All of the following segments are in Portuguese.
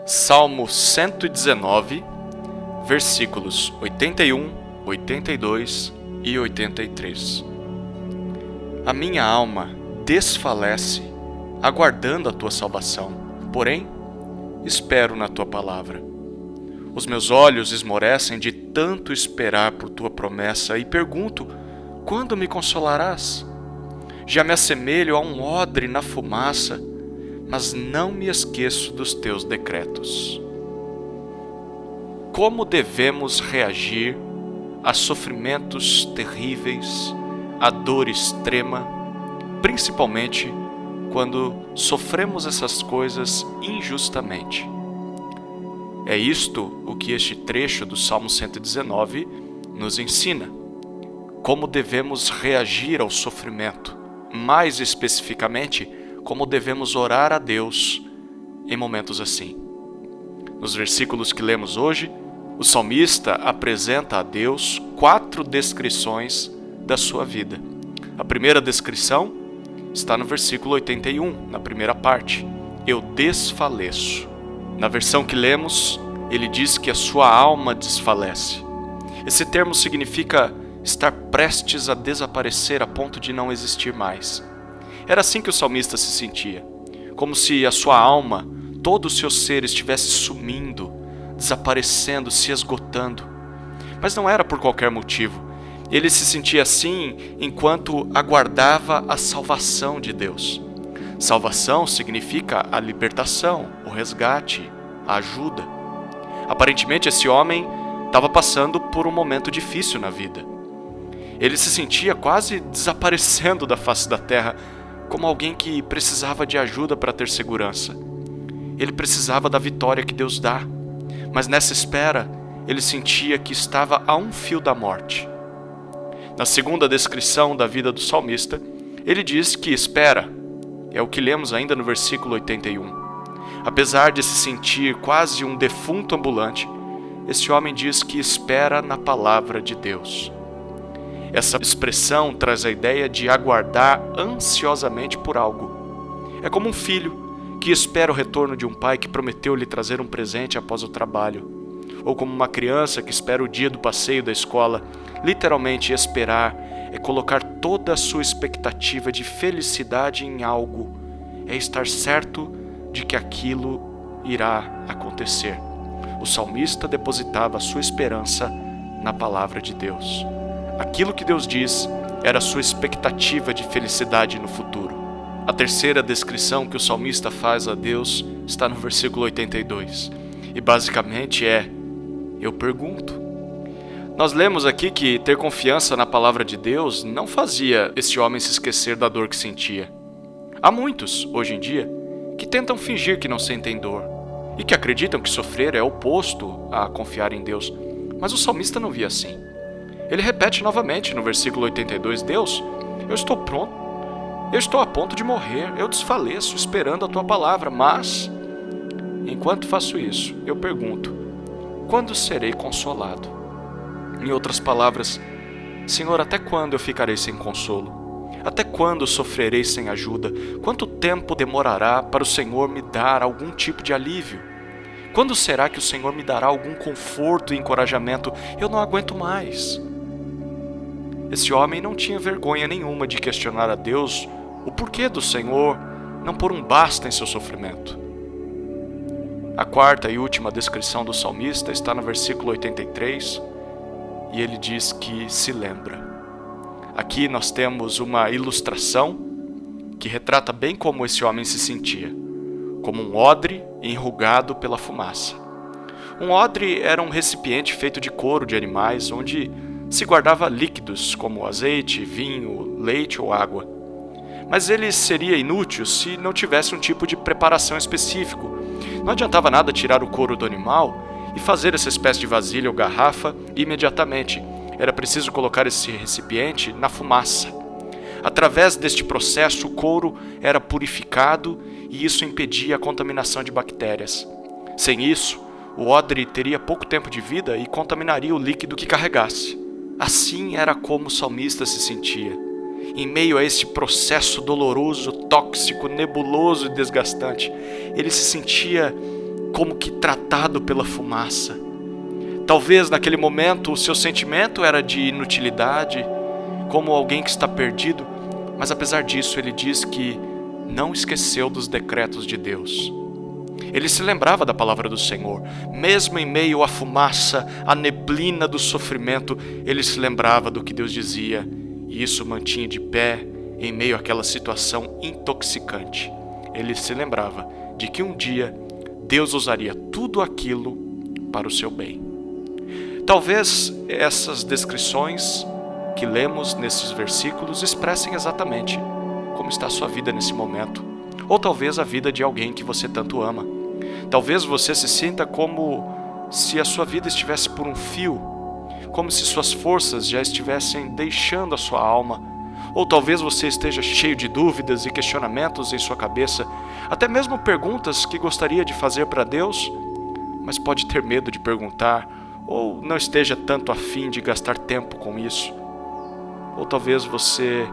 Salmo 119, versículos 81, 82 e 83. A minha alma desfalece, aguardando a tua salvação, porém, espero na tua palavra. Os meus olhos esmorecem de tanto esperar por tua promessa e pergunto, quando me consolarás? Já me assemelho a um odre na fumaça, mas não me esqueço dos teus decretos. Como devemos reagir a sofrimentos terríveis, a dor extrema, principalmente quando sofremos essas coisas injustamente? É isto o que este trecho do Salmo 119 nos ensina. Como devemos reagir ao sofrimento, mais especificamente, como devemos orar a Deus em momentos assim. Nos versículos que lemos hoje, o salmista apresenta a Deus 4 descrições da sua vida. A primeira descrição está no versículo 81, na primeira parte. Eu desfaleço. Na versão que lemos, ele diz que a sua alma desfalece. Esse termo significa estar prestes a desaparecer a ponto de não existir mais. Era assim que o salmista se sentia, como se a sua alma, todo o seu ser estivesse sumindo, desaparecendo, se esgotando. Mas não era por qualquer motivo. Ele se sentia assim enquanto aguardava a salvação de Deus. Salvação significa a libertação, o resgate, a ajuda. Aparentemente esse homem estava passando por um momento difícil na vida. Ele se sentia quase desaparecendo da face da terra, como alguém que precisava de ajuda para ter segurança. Ele precisava da vitória que Deus dá, mas nessa espera, ele sentia que estava a um fio da morte. Na segunda descrição da vida do salmista, ele diz que espera. É o que lemos ainda no versículo 81. Apesar de se sentir quase um defunto ambulante, esse homem diz que espera na palavra de Deus. Essa expressão traz a ideia de aguardar ansiosamente por algo. É como um filho que espera o retorno de um pai que prometeu lhe trazer um presente após o trabalho. Ou como uma criança que espera o dia do passeio da escola. Literalmente, esperar é colocar toda a sua expectativa de felicidade em algo. É estar certo de que aquilo irá acontecer. O salmista depositava a sua esperança na palavra de Deus. Aquilo que Deus diz era a sua expectativa de felicidade no futuro. A terceira descrição que o salmista faz a Deus está no versículo 82. E basicamente é, eu pergunto. Nós lemos aqui que ter confiança na palavra de Deus não fazia esse homem se esquecer da dor que sentia. Há muitos, hoje em dia, que tentam fingir que não sentem dor e que acreditam que sofrer é oposto a confiar em Deus. Mas o salmista não via assim. Ele repete novamente no versículo 82, Deus, eu estou pronto, eu estou a ponto de morrer, eu desfaleço esperando a tua palavra, mas, enquanto faço isso, eu pergunto, quando serei consolado? Em outras palavras, Senhor, até quando eu ficarei sem consolo? Até quando sofrerei sem ajuda? Quanto tempo demorará para o Senhor me dar algum tipo de alívio? Quando será que o Senhor me dará algum conforto e encorajamento? Eu não aguento mais. Esse homem não tinha vergonha nenhuma de questionar a Deus o porquê do Senhor não pôr um basta em seu sofrimento. A quarta e última descrição do salmista está no versículo 83, e ele diz que se lembra. Aqui nós temos uma ilustração que retrata bem como esse homem se sentia, como um odre enrugado pela fumaça. Um odre era um recipiente feito de couro de animais, onde se guardava líquidos como azeite, vinho, leite ou água. Mas ele seria inútil se não tivesse um tipo de preparação específico. Não adiantava nada tirar o couro do animal e fazer essa espécie de vasilha ou garrafa imediatamente. Era preciso colocar esse recipiente na fumaça. Através deste processo, o couro era purificado e isso impedia a contaminação de bactérias. Sem isso, o odre teria pouco tempo de vida e contaminaria o líquido que carregasse. Assim era como o salmista se sentia. Em meio a esse processo doloroso, tóxico, nebuloso e desgastante, ele se sentia como que tratado pela fumaça. Talvez naquele momento o seu sentimento era de inutilidade, como alguém que está perdido, mas apesar disso ele diz que não esqueceu dos decretos de Deus. Ele se lembrava da palavra do Senhor, mesmo em meio à fumaça, à neblina do sofrimento, ele se lembrava do que Deus dizia, e isso o mantinha de pé em meio àquela situação intoxicante. Ele se lembrava de que um dia Deus usaria tudo aquilo para o seu bem. Talvez essas descrições que lemos nesses versículos expressem exatamente como está a sua vida nesse momento, ou talvez a vida de alguém que você tanto ama. Talvez você se sinta como se a sua vida estivesse por um fio, como se suas forças já estivessem deixando a sua alma, ou talvez você esteja cheio de dúvidas e questionamentos em sua cabeça, até mesmo perguntas que gostaria de fazer para Deus, mas pode ter medo de perguntar, ou não esteja tanto afim de gastar tempo com isso. Ou talvez você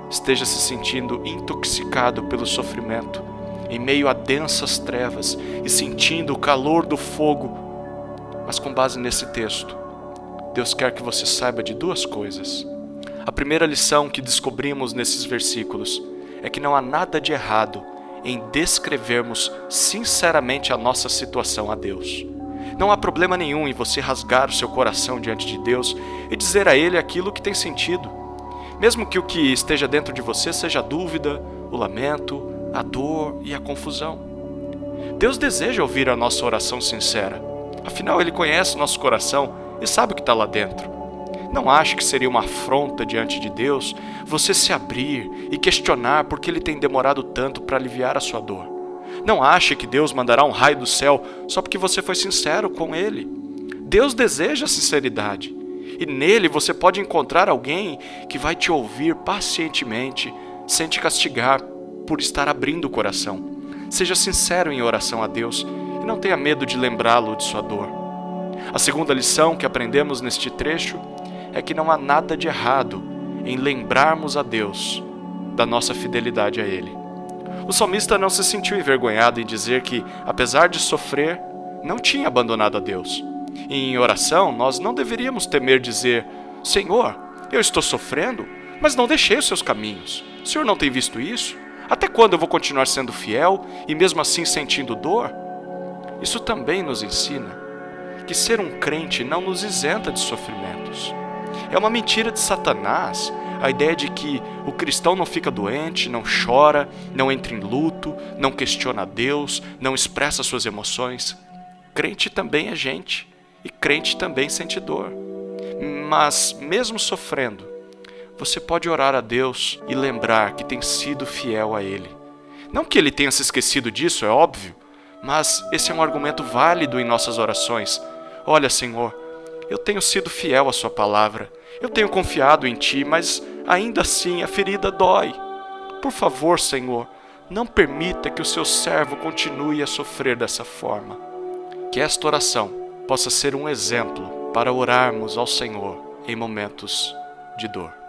esteja se sentindo intoxicado pelo sofrimento, em meio a densas trevas e sentindo o calor do fogo. Mas com base nesse texto, Deus quer que você saiba de duas coisas. A primeira lição que descobrimos nesses versículos é que não há nada de errado em descrevermos sinceramente a nossa situação a Deus. Não há problema nenhum em você rasgar o seu coração diante de Deus e dizer a Ele aquilo que tem sentido. Mesmo que o que esteja dentro de você seja a dúvida, o lamento, a dor e a confusão. Deus deseja ouvir a nossa oração sincera. Afinal, Ele conhece o nosso coração e sabe o que está lá dentro. Não ache que seria uma afronta diante de Deus você se abrir e questionar por que Ele tem demorado tanto para aliviar a sua dor. Não ache que Deus mandará um raio do céu só porque você foi sincero com Ele. Deus deseja sinceridade. E nele você pode encontrar alguém que vai te ouvir pacientemente, sem te castigar por estar abrindo o coração. Seja sincero em oração a Deus e não tenha medo de lembrá-lo de sua dor. A segunda lição que aprendemos neste trecho é que não há nada de errado em lembrarmos a Deus da nossa fidelidade a Ele. O salmista não se sentiu envergonhado em dizer que, apesar de sofrer, não tinha abandonado a Deus. E em oração, nós não deveríamos temer dizer: Senhor, eu estou sofrendo, mas não deixei os seus caminhos. O Senhor não tem visto isso? Até quando eu vou continuar sendo fiel e mesmo assim sentindo dor? Isso também nos ensina que ser um crente não nos isenta de sofrimentos. É uma mentira de Satanás a ideia de que o cristão não fica doente, não chora, não entra em luto, não questiona a Deus, não expressa suas emoções. Crente também é gente. E crente também sente dor. Mas, mesmo sofrendo, você pode orar a Deus e lembrar que tem sido fiel a Ele. Não que Ele tenha se esquecido disso, é óbvio, mas esse é um argumento válido em nossas orações. Olha, Senhor, eu tenho sido fiel à Sua palavra. Eu tenho confiado em Ti, mas ainda assim a ferida dói. Por favor, Senhor, não permita que o Seu servo continue a sofrer dessa forma. Que esta oração possa ser um exemplo para orarmos ao Senhor em momentos de dor.